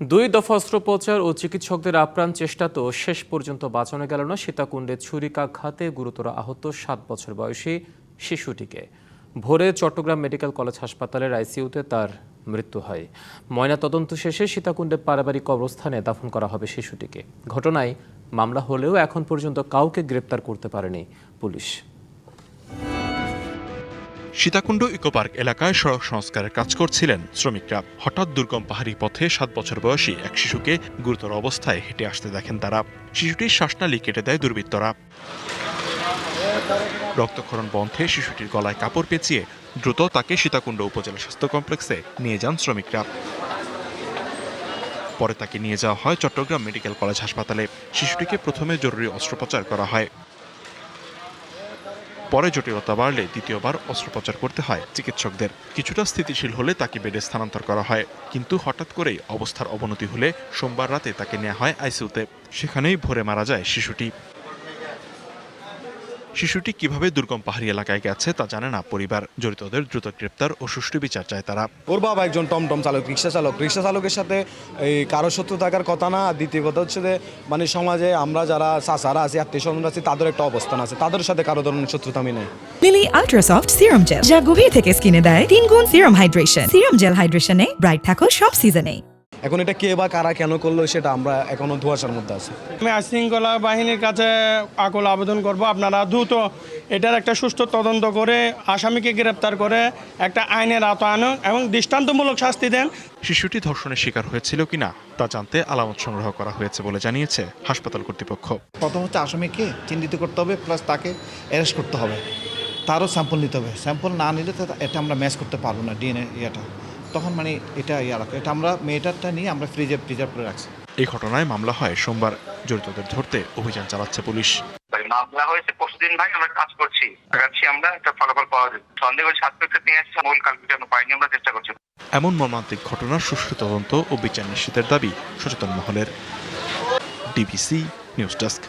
দুই দফা অস্ত্রোপচার ও চিকিৎসকদের আপ্রাণ চেষ্টা তো শেষ পর্যন্ত বাঁচানো গেল না সীতাকুণ্ডে ছুরিকাঘাতে গুরুতর আহত 7 বছর বয়সী শিশুটিকে। ভোরে চট্টগ্রাম মেডিকেল কলেজ হাসপাতালের আইসিইউতে তার মৃত্যু হয়। ময়নাতদন্ত শেষে সীতাকুণ্ডে পারিবারিক কবরস্থানে দাফন করা হবে শিশুটিকে। ঘটনায় মামলা হলেও এখন পর্যন্ত কাউকে গ্রেপ্তার করতে পারেনি পুলিশ। সীতাকুণ্ড ইকোপার্ক এলাকায় সড়ক সংস্কারের কাজ করছিলেন শ্রমিকরা। হঠাৎ দুর্গম পাহাড়ি পথে 7 বছর বয়সী এক শিশুকে গুরুতর অবস্থায় হেঁটে আসতে দেখেন তারা। শিশুটির শ্বাসনালী কেটে দেয় দুর্বৃত্তরা। রক্তক্ষরণ বন্ধে শিশুটির গলায় কাপড় পেঁচিয়ে দ্রুত তাকে সীতাকুণ্ড উপজেলা স্বাস্থ্য কমপ্লেক্সে নিয়ে যান শ্রমিকরা। পরে তাকে নিয়ে যাওয়া হয় চট্টগ্রাম মেডিকেল কলেজ হাসপাতালে। শিশুটিকে প্রথমে জরুরি অস্ত্রোপচার করা হয়। পরে জটিলতা বাড়লে দ্বিতীয়বার অস্ত্রোপচার করতে হয় চিকিৎসকদের। কিছুটা স্থিতিশীল হলে তাকে বেডে স্থানান্তর করা হয়, কিন্তু হঠাৎ করেই অবস্থার অবনতি হলে সোমবার রাতে তাকে নেওয়া হয় আইসিইউতে। সেখানেই ভোরে মারা যায় শিশুটি। শিশুটি কিভাবে দুর্গম পাহাড়ি এলাকায় গেছে তা জানে না পরিবার। জড়িতদের দ্রুত গ্রেপ্তার ও সুষ্ঠু বিচার চায় তারা। ওর বাবা একজন টমটম চালক, রিক্সা চালকের সাথে এই কারো শত্রু থাকার কথা না। দ্বিতীয় কথা হচ্ছে যে মানে সমাজে আমরা যারা চাচারা আছি, আত্মীয় স্বজন আছি, তাদের একটা অবস্থান আছে, তাদের সাথে কারো ধরনের শত্রুতা আমি নেই। লিলি আল্ট্রাসফট সিরাম জেল, যা গভীর থেকে স্কিনে দেয় 3 গুণ সিরাম হাইড্রেশন। সিরাম জেল হাইড্রেশনে ব্রাইট থাকো সব সিজনে। এখন এটা কে বা কারা কেন করলো সেটা আমরা এখনো ধোঁয়াশার মধ্যে আছি। আমি আইনশৃঙ্খলা বাহিনীর কাছে আকুল আবেদন করব, আপনারা দ্রুত এটার একটা সুষ্ঠু তদন্ত করে আসামিকে গ্রেপ্তার করে একটা আইনের আওতায় আনুন এবং দৃষ্টান্তমূলক শাস্তি দেন। শিশুটি ধর্ষণের শিকার হয়েছিল কিনা তা জানতে আলামত সংগ্রহ করা হয়েছে বলে জানিয়েছে হাসপাতাল কর্তৃপক্ষ। প্রথম হচ্ছে আসামিকে চিহ্নিত করতে হবে, প্লাস তাকে অ্যারেস্ট করতে হবে, তারও স্যাম্পল নিতে হবে। স্যাম্পল না নিলে তো এটা আমরা ম্যাচ করতে পারবো না, ডিএনএ ইয়েটা, তখন মানে এটা এটা আমরা মেয়েটারটা নিয়ে আমরা প্রিজার্ভ করে রাখছি। এই ঘটনায় মামলা হয় সোমবার। জড়িতদের ধরতে অভিযান চালাচ্ছে পুলিশ। মামলা হয়েছে পরশুদিন, ভাই আমরা কাজ করছি, আমরা একটা ফলাফল পাওয়া যাবে। সন্দেহ করে সাসপেক্টকে নিয়ে আসছে, মূল কালপিট আমরা পাইনি, আমরা চেষ্টা করছি। এমন মর্মান্তিক ঘটনার সুষ্ঠু তদন্ত ও বিচার নিশ্চিতের দাবি সচেতন মহলের। DBC news desk.